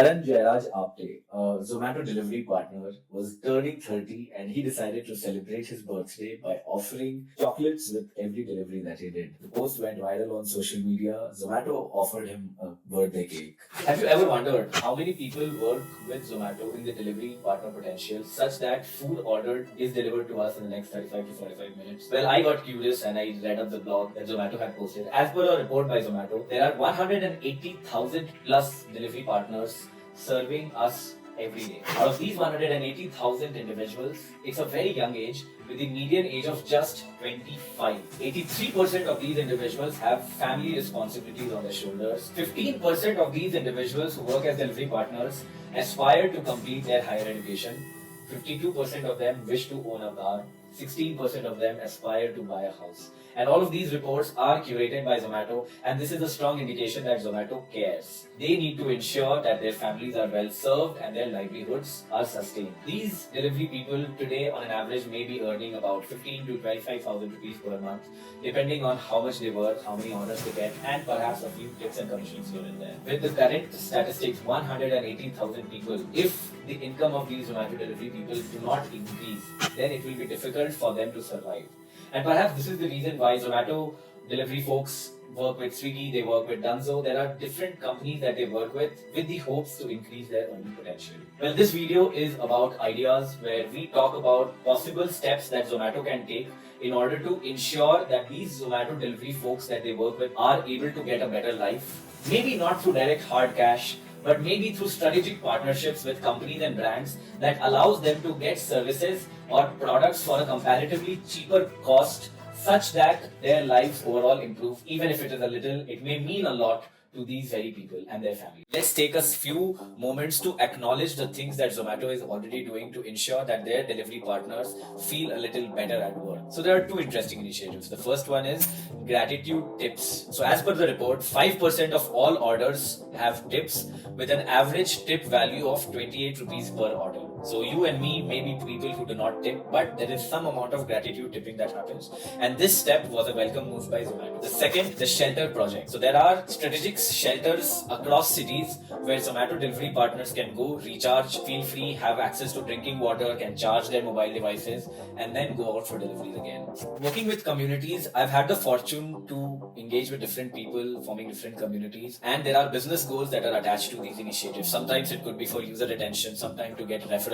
Karan Jairaj Apte, a Zomato delivery partner, was turning 30 and he decided to celebrate his birthday by offering chocolates with every delivery that he did. The post went viral on social media. Zomato offered him a birthday cake. Have you ever wondered how many people work with Zomato in the delivery partner potential such that food ordered is delivered to us in the next 35 to 45 minutes? Well, I got curious and I read up the blog that Zomato had posted. As per a report by Zomato, there are 180,000 plus delivery partners serving us every day. Out of these 180,000 individuals, it's a very young age with the median age of just 25. 83% of these individuals have family responsibilities on their shoulders. 15% of these individuals who work as delivery partners aspire to complete their higher education. 52% of them wish to own a car. 16% of them aspire to buy a house. And all of these reports are curated by Zomato, and this is a strong indication that Zomato cares. They need to ensure that their families are well served and their livelihoods are sustained. These delivery people today on an average may be earning about 15 to 25,000 rupees per month, depending on how much they work, how many orders they get, and perhaps a few tips and commissions here and there. With the current statistics, 118,000 people, if the income of these Zomato delivery people do not increase, then it will be difficult for them to survive. And perhaps this is the reason why Zomato delivery folks work with Swiggy, they work with Dunzo. There are different companies that they work with the hopes to increase their earning potential. Well, this video is about ideas where we talk about possible steps that Zomato can take in order to ensure that these Zomato delivery folks that they work with are able to get a better life. Maybe not through direct hard cash, but maybe through strategic partnerships with companies and brands that allows them to get services or products for a comparatively cheaper cost such that their lives overall improve. Even if it is a little, it may mean a lot to these very people and their family. Let's take a few moments to acknowledge the things that Zomato is already doing to ensure that their delivery partners feel a little better at work. So there are two interesting initiatives. The first one is gratitude tips. So as per the report, 5% of all orders have tips with an average tip value of 28 rupees per order. So you and me may be people who do not tip, but there is some amount of gratitude tipping that happens. And this step was a welcome move by Zomato. The second, the shelter project. So there are strategic shelters across cities where Zomato delivery partners can go, recharge, feel free, have access to drinking water, can charge their mobile devices, and then go out for deliveries again. Working with communities, I've had the fortune to engage with different people, forming different communities, and there are business goals that are attached to these initiatives. Sometimes it could be for user retention, sometimes to get referrals,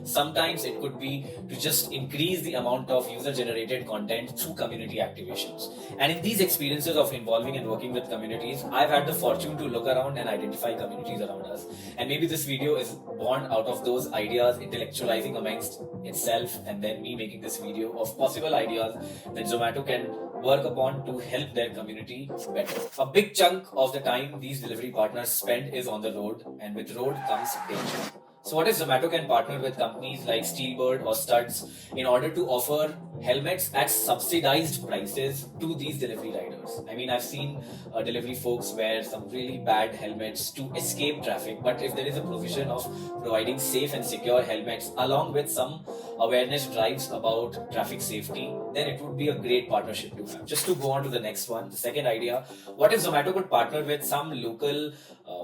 sometimes it could be to just increase the amount of user-generated content through community activations. And in these experiences of involving and working with communities, I've had the fortune to look around and identify communities around us. And maybe this video is born out of those ideas intellectualizing amongst itself, and then me making this video of possible ideas that Zomato can work upon to help their community better. A big chunk of the time these delivery partners spend is on the road, and with road comes danger. So what if Zomato can partner with companies like Steelbird or Studs in order to offer helmets at subsidized prices to these delivery riders? I mean, I've seen delivery folks wear some really bad helmets to escape traffic, but if there is a provision of providing safe and secure helmets along with some awareness drives about traffic safety, then it would be a great partnership to have. Just to go on to the next one, the second idea, what if Zomato could partner with some local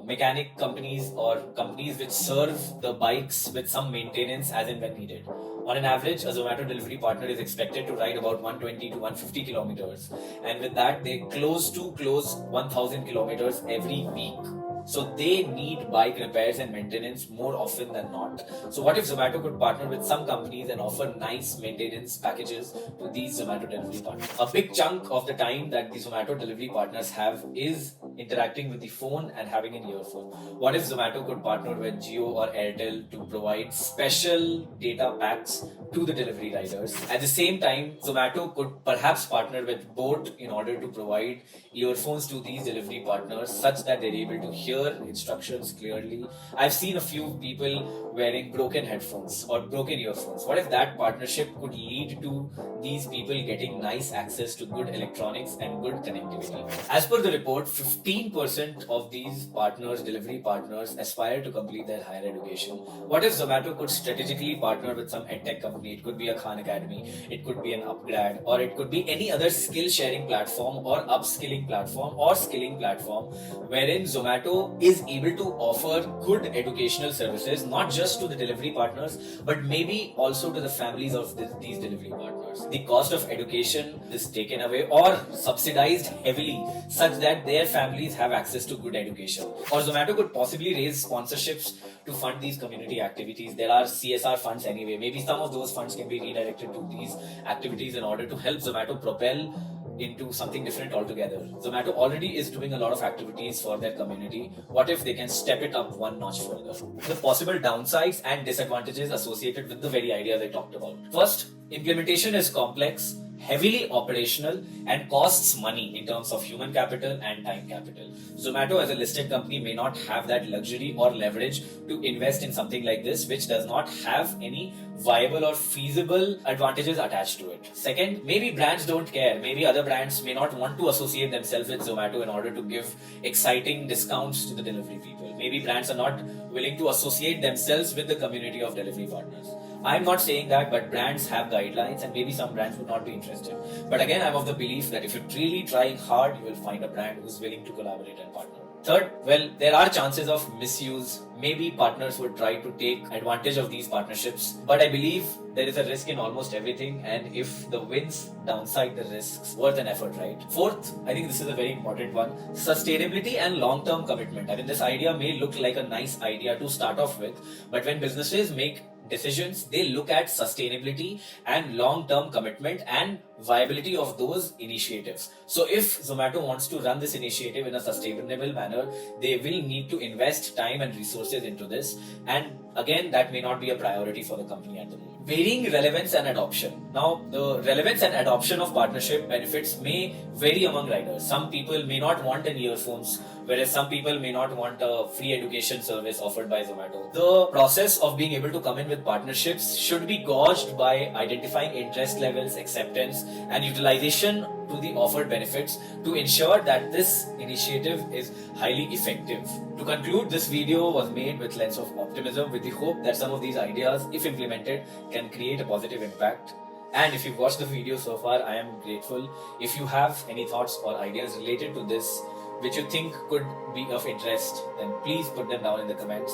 mechanic companies or companies which serve the bikes with some maintenance as and when needed? On an average, a Zomato delivery partner is expected to ride about 120 to 150 kilometers, and with that, they close 1,000 kilometers every week. So they need bike repairs and maintenance more often than not. So what if Zomato could partner with some companies and offer nice maintenance packages to these Zomato delivery partners? A big chunk of the time that the Zomato delivery partners have is interacting with the phone and having an earphone. What if Zomato could partner with Jio or Airtel to provide special data packs to the delivery riders? At the same time, Zomato could perhaps partner with Boat in order to provide earphones to these delivery partners such that they're able to hear instructions clearly. I've seen a few people wearing broken headphones or broken earphones. What if that partnership could lead to these people getting nice access to good electronics and good connectivity? As per the report, 50 15% of these partners, delivery partners, aspire to complete their higher education. What if Zomato could strategically partner with some edtech company? It could be a KhanAcademy, it could be an UpGrad, or it could be any other skill sharing platform or upskilling platform or skilling platform, wherein Zomato is able to offer good educational services, not just to the delivery partners, but maybe also to the families of these delivery partners. The cost of education is taken away or subsidized heavily such that their families have access to good education. Or Zomato could possibly raise sponsorships to fund these community activities. There are CSR funds anyway. Maybe some of those funds can be redirected to these activities in order to help Zomato propel into something different altogether. Zomato already is doing a lot of activities for their community. What if they can step it up one notch further? The possible downsides and disadvantages associated with the very ideas I talked about. First, implementation is complex, heavily operational, and costs money in terms of human capital and time capital. Zomato as a listed company may not have that luxury or leverage to invest in something like this, which does not have any viable or feasible advantages attached to it. Second, maybe brands don't care. Maybe other brands may not want to associate themselves with Zomato in order to give exciting discounts to the delivery people. Maybe brands are not willing to associate themselves with the community of delivery partners. I'm not saying that, but brands have guidelines and maybe some brands would not be interested. But again, I'm of the belief that if you're really trying hard, you will find a brand who's willing to collaborate and partner. Third, well, there are chances of misuse. Maybe partners would try to take advantage of these partnerships, but I believe there is a risk in almost everything, and if the wins downside the risks, worth an effort, right? Fourth, I think this is a very important one, sustainability and long-term commitment. I mean, this idea may look like a nice idea to start off with, but when businesses make decisions, they look at sustainability and long-term commitment and viability of those initiatives. So if Zomato wants to run this initiative in a sustainable manner, they will need to invest time and resources into this, and again, that may not be a priority for the company at the moment. Varying relevance and adoption. Now, the relevance and adoption of partnership benefits may vary among riders. Some people may not want an earphones, whereas some people may not want a free education service offered by Zomato. The process of being able to come in with partnerships should be gauged by identifying interest levels, acceptance, and utilization to the offered benefits to ensure that this initiative is highly effective. To conclude, this video was made with lens of optimism with the hope that some of these ideas, if implemented, can create a positive impact. And if you've watched the video so far, I am grateful. If you have any thoughts or ideas related to this which you think could be of interest, then please put them down in the comments.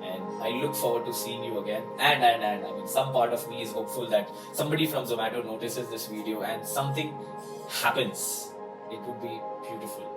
And I look forward to seeing you again. And I mean, some part of me is hopeful that somebody from Zomato notices this video and something happens. It would be beautiful.